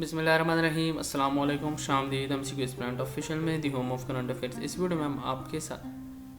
بسم اللہ الرحمن الرحیم. السلام علیکم. شام دید ایم سی کیو اسپرینٹ آفیشیل میں the home of current affairs. اس ویڈیو میں ہم آپ کے ساتھ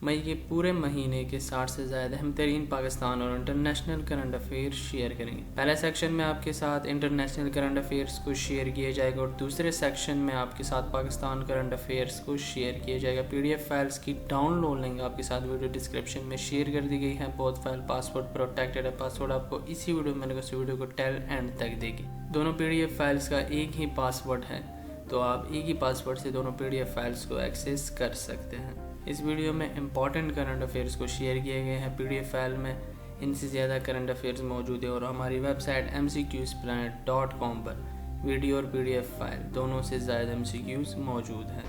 مئی کے پورے مہینے کے 60 سے زائد اہم ترین پاکستان اور انٹرنیشنل کرنٹ افیئر شیئر کریں گے. پہلے سیکشن میں آپ کے ساتھ انٹرنیشنل کرنٹ افیئرس کو شیئر کیا جائے گا اور دوسرے سیکشن میں آپ کے ساتھ پاکستان کرنٹ افیئرس کو شیئر کیا جائے گا. پی ڈی ایف فائلس کی ڈاؤن لوڈ لنک آپ کے ساتھ ویڈیو ڈسکرپشن میں شیئر کر دی گئی ہے. بہت فائل پاسورڈ پروٹیکٹڈ ہے. پاسورڈ آپ کو اسی ویڈیو میں ویڈیو کو ٹیل اینڈ تک دے گی. دونوں پی ڈی ایف فائلس کا ایک ہی پاسورڈ ہے تو آپ ایک ہی پاسورڈ سے دونوں پی ڈی ایف فائلس کو ایکسیس کر سکتے ہیں. اس ویڈیو میں امپورٹنٹ کرنٹ افیئرس کو شیئر کیے گئے ہیں. پی ڈی ایف فائل میں ان سے زیادہ کرنٹ افیئرس موجود ہے اور ہماری ویب سائٹ mcqsplanet.com پر ویڈیو اور پی ڈی ایف فائل دونوں سے زائد MCQs موجود ہیں.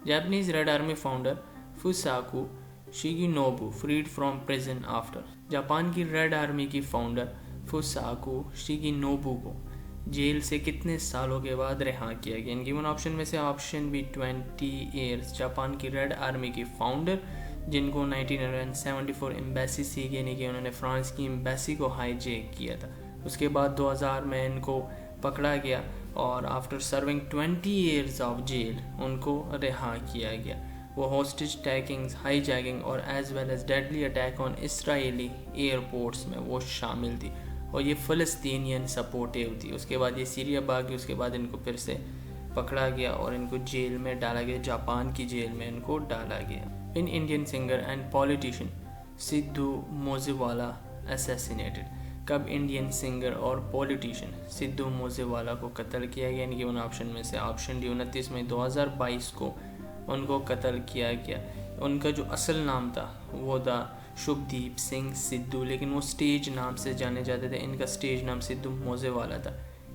Japanese red army founder Fusako Shigenobu freed from prison after. Japan کی ریڈ آرمی کی فاؤنڈر فوساکو شیگینوبو کو جیل سے کتنے سالوں کے بعد رہا کیا گیا؟ ان گیون آپشن میں سے آپشن بی 20 ایئرس. جاپان کی ریڈ آرمی کی فاؤنڈر جن کو 1974 ایمبیسی سیکھ یعنی کہ انہوں نے فرانس کی ایمبیسی کو ہائی جیک کیا تھا. اس کے بعد 2000 میں ان کو پکڑا گیا اور after serving 20 years of jail ان کو رہا کیا گیا. وہ ہوسٹیج ٹیکنگز، ہائی جیکنگ اور as well as deadly attack on Israeli airports میں وہ شامل تھی اور یہ فلسطینین سپورٹیو تھی. اس کے بعد یہ سیریا بھاگی. اس کے بعد ان کو پھر سے پکڑا گیا اور ان کو جیل میں ڈالا گیا. جاپان کی جیل میں ان کو ڈالا گیا. Indian singer and politician Sidhu Moosewala assassinated. کب انڈین سنگر اور پولیٹیشین سدھو موزیوالا کو قتل کیا گیا؟ ان کی ان آپشن میں سے آپشن ڈی 29 مئی 2022 کو ان کو قتل کیا گیا. ان کا جو اصل نام تھا وہ تھا شبھدیپ سنگھ سدھو، لیکن وہ سٹیج نام سے جانے جاتے تھے. ان کا سٹیج نام سدھو موزیوالا تھا.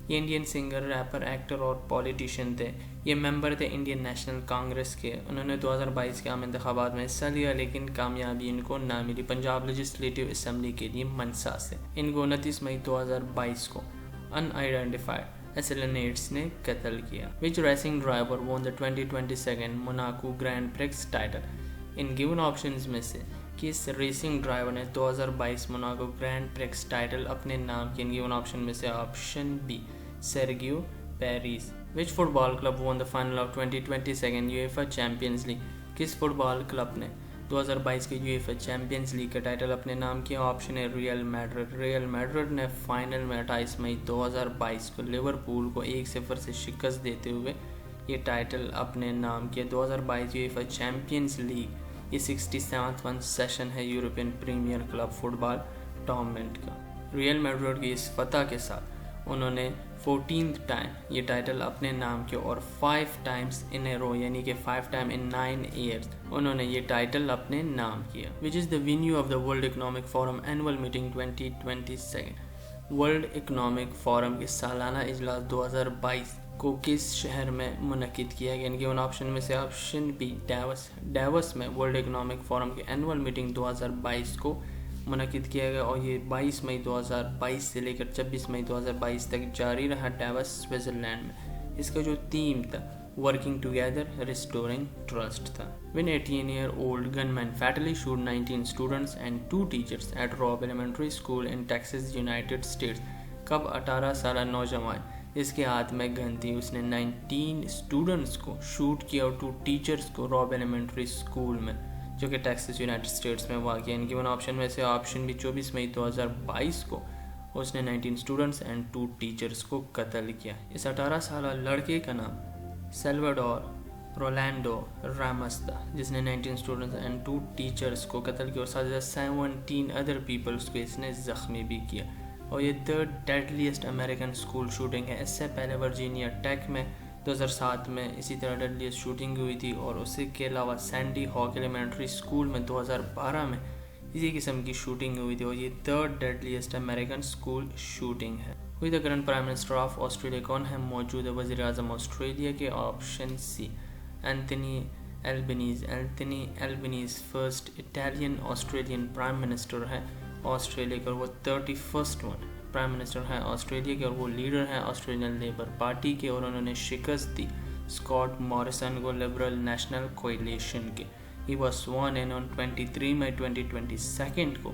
یہ انڈین سنگر، ریپر، ایکٹر اور پولیٹیشین تھے. یہ ممبر تھے انڈین نیشنل کانگریس کے. انہوں نے 2022 کے عام انتخابات میں حصہ لیا لیکن کامیابی ان کو نہ ملی پنجاب لیجسلیٹو اسمبلی کے لیے منسا سے. ان کو 29 مئی 2022 کو ان آئیڈینٹیفائڈ ایسلینیٹس نے قتل کیا. وچ racing driver won the 2022 Monaco grand prix title. ان گیون آپشنز میں سے کس ریسنگ ڈرائیور نے 2022 موناکو گرینڈ پرکس ٹائٹل اپنے نام کی؟ ان گیون آپشن میں سے option B Sergio Perez. Which football club won the final of 2022 UEFA champions league. کس فٹ بال کلب نے 2022 کے یویفا چیمپئنز لیگ کا ٹائٹل اپنے نام کیا؟ آپشن ہے ریئل میڈرڈ. ریئل میڈرڈ نے فائنل میں 28 مئی 2022 کو لیورپول کو 1-0 سے شکست دیتے ہوئے یہ ٹائٹل اپنے نام کیا. 2022 یویفا چیمپئنز لیگ یہ 67واں سیشن ہے یورپین پریمیئر کلب فٹ بال ٹورنامنٹ کا. ریئل میڈرڈ کی اس فتح کے ساتھ انہوں نے 14th ٹائم یہ ٹائٹل اپنے نام کیا اور 5 ٹائمز ان اے رو یعنی کہ 5 ٹائم ان 9 ایئرز انہوں نے یہ ٹائٹل اپنے نام کیا. Which is the venue of the world economic forum annual meeting 2022. World economic forum کے سالانہ اجلاس 2022 کو کس شہر میں منعقد کیا گیا؟ ان کے ان آپشن میں سے آپشن بی ڈیوس. ڈیوس میں ورلڈ اکنامک فورم کے اینول میٹنگ 2022 کو منعقد کیا گیا اور یہ 22 مئی 2022 سے لے کر 26 مئی 2022 تک جاری رہا ڈیوس سوئٹزرلینڈ میں. اس کا جو تھیم تھا ورکنگ ٹوگیدر ریسٹورنگ ٹرسٹ تھا. when 18-year-old gunman fatally shoot 19 students and 2 teachers at Robb Elementary School in Texas, United States. کب 18 سالہ نوجوان اس کے ہاتھ میں گن تھی اس نے 19 اسٹوڈنٹس کو شوٹ کیا اور 2 ٹیچرس کو راب ایلیمنٹری اسکول میں جو کہ ٹیکساس یونائٹڈ اسٹیٹس میں واقع ہے. ان کی ان آپشن میں سے آپشن بھی 24 مئی 2022 کو اس نے 19 اسٹوڈنٹس اینڈ 2 ٹیچرس کو قتل کیا. اس 18 سالہ لڑکے کا نام سیلواڈور رولانڈو رامس تھا جس نے 19 اسٹوڈنٹس اینڈ 2 ٹیچرس کو قتل کیا اور ساتھ ہی 17 ادر پیپلس کو اس نے زخمی بھی کیا. اور یہ 3rd ڈیڈلیسٹ امریکن اسکول شوٹنگ ہے. اس سے پہلے ورجینیا ٹیک میں 2007 میں اسی طرح ڈیڈلیسٹ شوٹنگ ہوئی تھی اور اسی کے علاوہ سینڈی ہاک ایلیمنٹری اسکول میں 2012 میں اسی قسم کی شوٹنگ ہوئی تھی اور یہ 3rd ڈیڈلیسٹ امریکن اسکول شوٹنگ ہے. وہی the current prime minister of Australia کون ہے؟ موجودہ وزیر اعظم آسٹریلیا کے option C Anthony Albanese. Anthony Albanese first Italian Australian prime minister ہے آسٹریلیا کا. وہ 31st پرائم منسٹر ہیں آسٹریلیا کے اور وہ لیڈر ہیں آسٹریلین لیبر پارٹی کے اور انہوں نے شکست دی اسکاٹ موریسن کو لبرل نیشنل کولیشن کے. ہی واز سوارن ان آن 23 مئی 2022 کو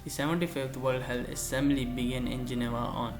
The 75th World Health Assembly began in Geneva on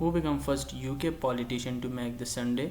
Who became first UK politician to make the Sunday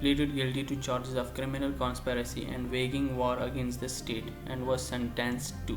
pleaded guilty to charges of criminal conspiracy and waging war against the state and was sentenced to।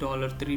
$3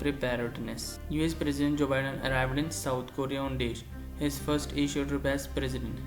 preparedness. US President Joe Biden arrived in South Korea on days his first Asia trip as president.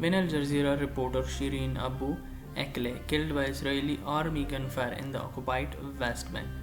When Al Jazeera reporter Shireen Abu Akleh killed by Israeli army gunfire in the occupied West Bank?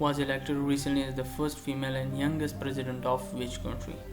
was elected recently as the first female and youngest president of which country?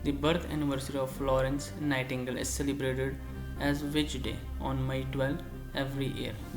The birth anniversary of Florence Nightingale is celebrated as which day on May 12 every year?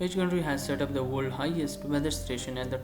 Which country has set up the world highest weather station at the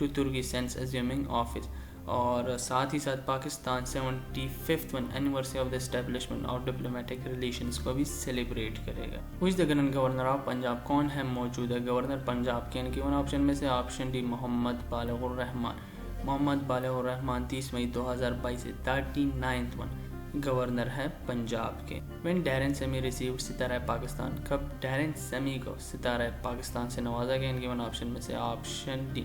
to Turkey since assuming office. اور ساتھ ہی ساتھ Pakistan 75th anniversary of the establishment of diplomatic relations کو بھی celebrate کرے گا. Who is the current governor of Punjab? کون ہے موجودہ گورنر پنجاب کے؟ ان کی آپشن میں سے آپشن ڈی محمد بالغ الرحمان. محمد بالغ الرحمان 30 مئی 2022 سے 39th گورنر ہے پنجاب کے. وین ڈیرن سیمی ریسیوڈ ستارہ پاکستان؟ کب ڈیرن سیمی کو ستارہ پاکستان سے نوازا گیا؟ ان کی آپشن میں سے آپشن ڈی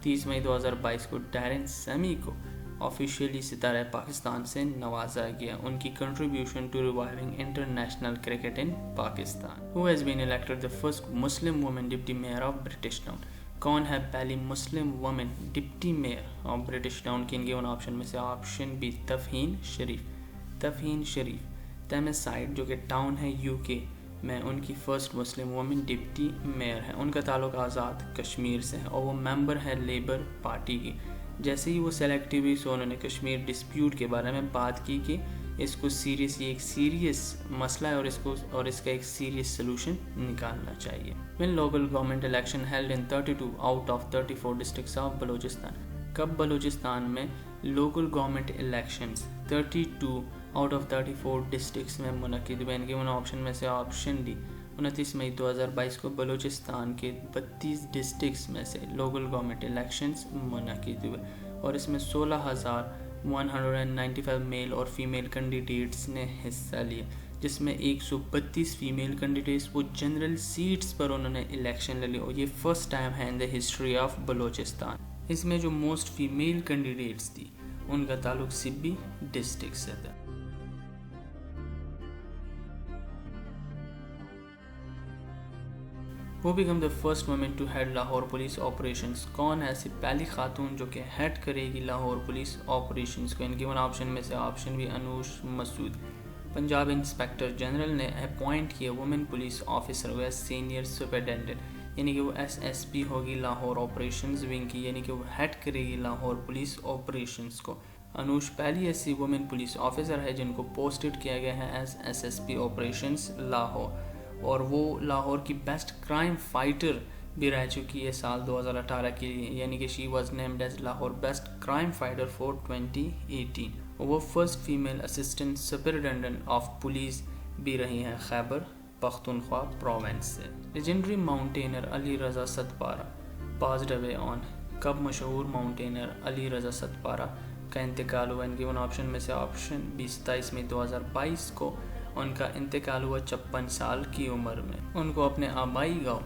30 مئی 2022 کو ڈیرن سیمی کو آفیشیلی ستارہ پاکستان سے نوازا گیا. ان کی contribution to reviving international cricket in Pakistan. Who has been elected the first Muslim woman deputy mayor of British town? کون ہے پہلی Muslim woman deputy mayor of British town کی؟ ان کے آپشن میں سے آپشن بی تفہیم شریف. تفہیم شریف تیمس سائٹ جو کہ ٹاؤن ہے یو کے میں ان کی first Muslim woman deputy mayor ہے. ان کا تعلق آزاد کشمیر سے ہے اور وہ ممبر ہے لیبر پارٹی کی. جیسے ہی وہ سلیکٹ ہوئی سو انہوں نے کشمیر ڈسپیوٹ کے بارے میں بات کی کہ اس کو سیریس، یہ ایک سیریس مسئلہ ہے اور اس کا ایک سیریس سلوشن نکالنا چاہیے. when local government election held in 32 out of 34 districts of Balochistan? کب بلوچستان میں local government elections 32 out of 34 districts میں منعقد ہوئے؟ ان کے ان آپشن میں سے آپشن ڈی 29 مئی 2022 کو بلوچستان کے 32 ڈسٹرکٹس میں سے لوکل گورنمنٹ الیکشنز منعقد ہوئے اور اس میں 16,195 میل اور فیمیل کینڈیڈیٹس نے حصہ لیا، جس میں 132 فیمیل کینڈیڈیٹس وہ جنرل سیٹس پر انہوں نے الیکشن لے لی اور یہ فرسٹ ٹائم ہے ان دا ہسٹری آف بلوچستان. اس میں جو موسٹ فیمیل کینڈیڈیٹس تھی ان کا تعلق سبی ڈسٹرکٹ سے تھا. وہ became the first woman to head Lahore police operations? کون ہے ایسی پہلی خاتون جو کہ ہیڈ کرے گی لاہور پولیس آپریشنز کو؟ ان کے ان آپشن میں سے آپشن بھی انوش مسعود. پنجاب انسپیکٹر جنرل نے اپوائنٹ کیا وومن پولیس آفیسر کو ایز سینئر سپرنٹینڈنٹ، یعنی کہ وہ SSP ہوگی لاہور آپریشنز ونگ کی، یعنی کہ وہ ہیڈ کرے گی لاہور پولیس آپریشنز کو. انوش پہلی ایسی وومن پولیس آفیسر ہے جن کو پوسٹڈ کیا گیا ہے ایز SSP آپریشنز لاہور، اور وہ لاہور کی بیسٹ کرائم فائٹر بھی رہ چکی ہے سال 2018 کے لیے، یعنی کہ she was named as Lahore best crime fighter for 2018. وہ first female assistant superintendent of police بھی رہی ہیں خیبر پختونخوا پروونس سے. Legendary mountaineer Ali Raza Sadpara passed away on? کب مشہور ماؤنٹینر علی رضا ستپارہ کا انتقال ہوا؟ ان کے ان آپشن میں سے آپشن 27 مئی 2022 کو ان کا انتقال ہوا 56 سال کی عمر میں. ان کو اپنے آبائی گاؤں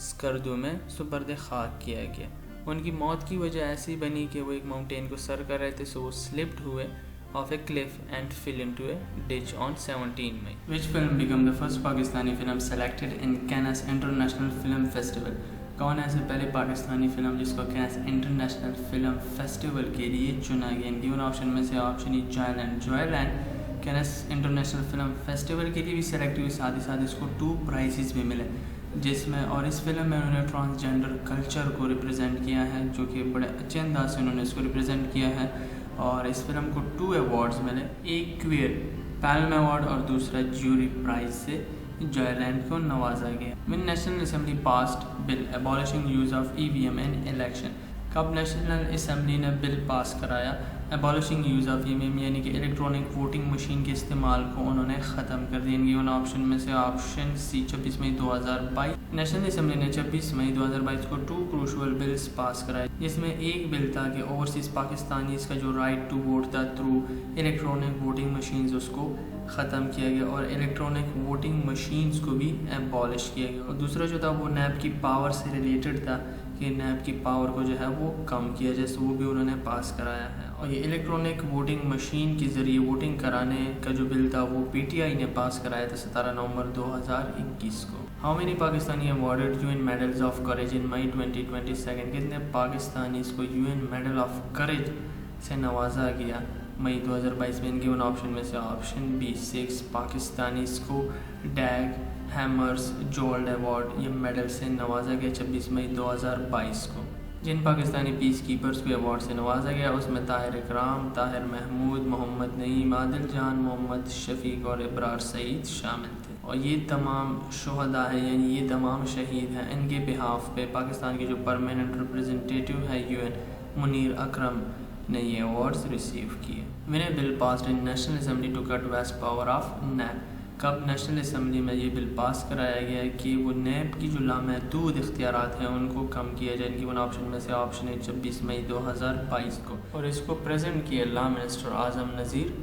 سکردو میں سپرد خاک کیا گیا. ان کی موت کی وجہ ایسی بنی کہ وہ ایک ماؤنٹین کو سر کر رہے تھے، سو وہ سلپڈ ہوئے off a cliff and fell into a ditch on 17 May. Which film became the first Pakistani film selected in Cannes International Film Festival? کون ایسے پہلے پاکستانی فلم جس کو کینس انٹرنیشنل فلم فیسٹیول کے لیے چنا گیا؟ ان کی ان آپشن میں سے آپشن ای جوائلینڈ کینس انٹرنیشنل فلم فیسٹیول کے لیے بھی سلیکٹ ہوئی، ساتھ ہی ساتھ اس کو 2 پرائزز بھی ملے، جس میں اور اس فلم میں انہوں نے ٹرانسجینڈر کلچر کو ریپرزینٹ کیا ہے، جو کہ بڑے اچھے انداز سے انہوں نے اس کو ریپرزینٹ کیا ہے. اور اس فلم کو 2 ایوارڈز ملے، ایک کوئر پیلم ایوارڈ اور دوسرا جیوری پرائز سے جوائلینڈ کو نوازا گیا. when national assembly passed bill abolishing use of EVM in election? کب نیشنل اسمبلی نے بل پاس کرایا ایبالشنگ یوز آف EVM، یعنی کہ الیکٹرانک ووٹنگ مشین کے استعمال کو انہوں نے ختم کر دیا؟ ان کی ان آپشن میں سے آپشن سی 26 مئی 2022. نیشنل اسمبلی نے 26 مئی 2022 کو 2 کروشل بلز پاس کرائے، جس میں ایک بل تھا کہ اوورسیز پاکستانیز کا جو رائٹ ٹو ووٹ تھا تھرو الیکٹرانک ووٹنگ مشینز اس کو ختم کیا گیا اور الیکٹرانک ووٹنگ مشینز کو بھی ایبالش کیا گیا. اور دوسرا جو تھا وہ نیب کی پاور سے ریلیٹڈ تھا کہ نیب کی پاور کو جو ہے وہ کم کیا جائے، وہ بھی انہوں نے پاس کرایا ہے. اور یہ الیکٹرانک ووٹنگ مشین کے ذریعے ووٹنگ کرانے کا جو بل تھا وہ PTI نے پاس کرایا تھا 17 نومبر 2021 کو. How many Pakistani awarded UN medals of courage in May 2022؟ کتنے پاکستانیز کو UN میڈل آف کریج سے نوازا گیا مئی 2022 میں؟ ان کے ان آپشن میں سے آپشن بی 6 پاکستانیز کو ڈیگ ہیمرز جولڈ ایوارڈ یہ میڈل سے نوازا گیا 26 مئی 2022 کو. جن پاکستانی پیس کیپرز کو ایوارڈ سے نوازا گیا اس میں طاہر اکرام، طاہر محمود، محمد نعیم، عادل جان، محمد شفیق اور ابرار سعید شامل تھے. اور یہ تمام شہداء ہیں، یعنی یہ تمام شہید ہیں، ان کے بہاف پہ پاکستان کے جو پرماننٹ ریپرزنٹیٹیو ہے UN منیر اکرم نے یہ ایوارڈز ریسیو کیے. when a bill passed in National Assembly to cut vast power of NAP. کب نیشنل اسمبلی میں یہ بل پاس کرایا گیا ہے کہ وہ نیب کی جو لامحدود اختیارات ہیں ان کو کم کیا جائے. ان کی 1 آپشن میں سے آپشن ہے 26 مئی 2022 کو, اور اس کو پریزنٹ کیا لا منسٹر اعظم نذیر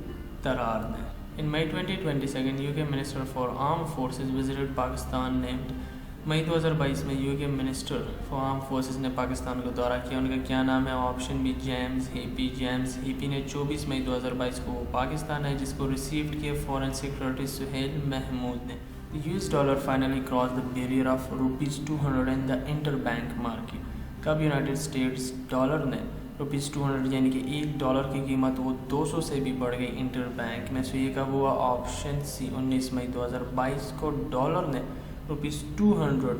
ترار نے. In May 2022, UK Minister for Armed Forces visited Pakistan named. مئی 2022 میں یو کے منسٹر فار آرم فورسز نے پاکستان کو دورہ کیا. ان کا کیا نام ہے؟ Option B James happy. James happy نے 24 مئی 2022 کو وہ پاکستان ہے جس کو ریسیوڈ کیا فورن سیکرٹری سہیل محمود نے. US dollar finally crossed the barrier of ₹200 in the interbank market. کب یونائٹڈ اسٹیٹس ڈالر نے ₹200 یعنی کہ $1 کی قیمت وہ 200 سے بھی بڑھ گئی انٹر بینک میں. سو یہ کب ہوا؟ آپشن سی 19 مئی 2022 کو ڈالر نے ₹200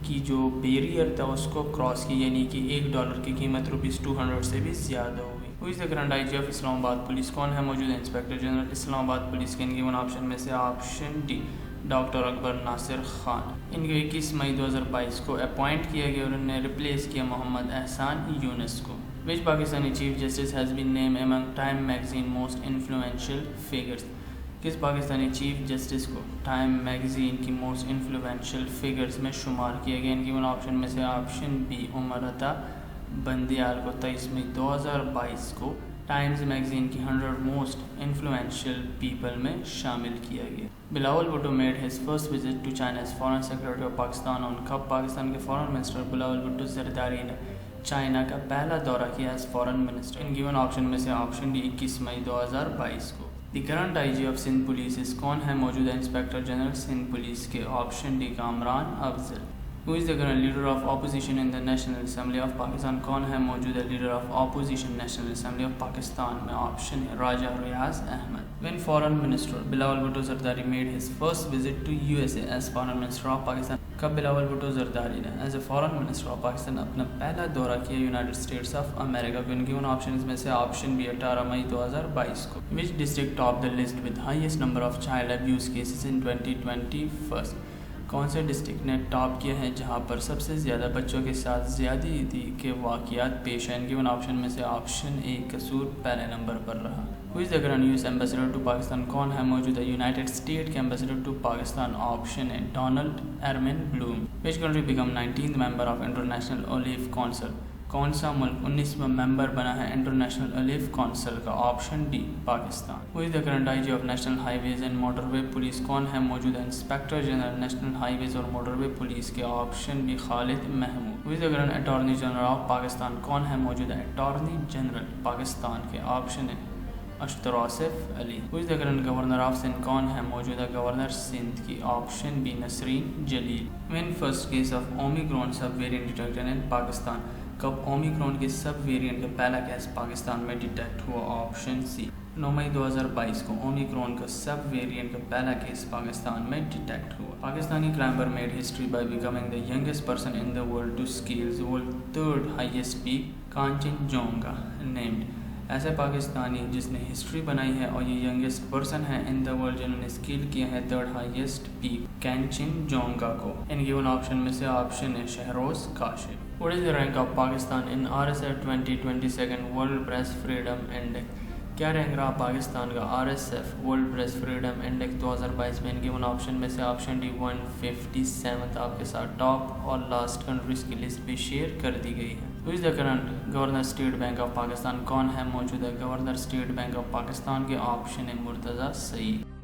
کی جو بیریئر تھا اس کو کراس کی, یعنی کہ $1 کی قیمت ₹200 سے بھی زیادہ ہو گئی. Who is the current IG of اسلام آباد پولیس؟ کون ہے موجودہ انسپیکٹر جنرل اسلام آباد پولیس کے؟ ان کی 1 آپشن میں سے آپشن ڈی ڈاکٹر اکبر ناصر خان. ان کو 21 مئی 2022 کو اپوائنٹ کیا گیا اور انہوں نے ریپلیس کیا محمد احسان یونس کو. Which Pakistani Chief Justice has been named among Time Magazine most influential figures? کس پاکستانی چیف جسٹس کو ٹائم میگزین کی موسٹ انفلوئنشل فگرز میں شمار کیا گیا؟ ان کی 1 آپشن میں سے آپشن بی عمر عطا بندیال کو 23 مئی 2022 کو ٹائمز میگزین کی 100 موسٹ انفلوئنشل پیپل میں شامل کیا گیا. Bilawal Bhutto made his first visit to China as foreign secretary of Pakistan on. کب پاکستان کے فارن منسٹر بلاول بھٹو زرداری نے چائنا کا پہلا دورہ کیا ایز فارن منسٹر؟ ان کی 1 آپشن میں سے آپشن ڈی 21 مئی 2022 کو. The current I G of Sindh police کون ہے موجودہ انسپیکٹر جنرل سندھ پولیس کے؟ Option D Kamran Afzal. Who is the current leader of opposition in the national assembly of Pakistan? کون ہے موجودہ leader of opposition national assembly of Pakistan میں؟ آپشن ہے راجہ Riyaz Ahmad. when foreign minister Bilawal Bhutto Zardari made his first visit to USA as foreign minister of Pakistan. کب بلاول بھٹو زرداری نے as a foreign minister of Pakistan اپنا پہلا دورہ کیا یونائٹڈ اسٹیٹس آف امریکہ کو؟ ان کی 1 آپشنز میں سے آپشن بی 18 مئی 2022 کو. which district topped the list with highest number of child abuse cases in 2021? کون سے ڈسٹرکٹ نے ٹاپ کیا ہے جہاں پر سب سے زیادہ بچوں کے ساتھ زیادتی کے واقعات پیش ہیں؟ ان کی 1 آپشن میں سے آپشن اے قصور پہلے نمبر پر رہا. Who is the current US ambassador to Pakistan? کون ہے موجودہ یونائٹڈ اسٹیٹ کے ambassador to Pakistan? Option A Donald Armin Blome. Which country become 19th member of International Olive Council? کون سا ملک 19واں ممبر بنا ہے انٹرنیشنل اولیو کونسل کا؟ Option D Pakistan. Who is the current IG of National Highways and Motorway Police? کون ہے موجودہ inspector general national highways اور motorway police کے؟ Option B Khalid Mahmood. Who is the current Attorney General of Pakistan? کون ہے موجودہ attorney general Pakistan کے؟ Option ہے اشتر آصف علی. Who is the current Governor of Sindh? کون ہے موجودہ گورنر سندھ کی؟ Option B Nasreen Jalil. When first case of Omicron sub variant detected in Pakistan? کب اومیکرون کے سب ویریئنٹ کا پہلا کیس پاکستان میں ڈیٹیکٹ ہوا؟ آپشن سی 9 مئی 2022 کو اومیکرون کا سب ویریئنٹ کا پہلا کیس پاکستان میں ڈیٹیکٹ ہوا. Pakistani climber made history by becoming the youngest person in the world to scale world 3rd highest peak Kanchenjunga named. ایسے پاکستانی جس نے ہسٹری بنائی ہے اور یہ ینگسٹ پرسن ہے ان دا ورلڈ جنہوں نے اسکیل کیا ہے 3rd ہائیسٹ پیک کانچن جونگا کو. ان کی 1 آپشن میں سے آپشن ہے Shahroz Kashif. What is the rank of Pakistan in RSF 2022 World Press Freedom Index? کیا رینک رہا پاکستان کا RSF World Press Freedom Index 2022 میں؟ ان کی 1 آپشن میں سے آپشن ڈی 157 آپ کے ساتھ ٹاپ اور لاسٹ کنٹریز کی لسٹ بھی شیئر کر دی گئی ہے. Who is the current governor state bank of Pakistan? کون ہے موجودہ governor state bank of Pakistan کے؟ آپشن ہے مرتضی سعید.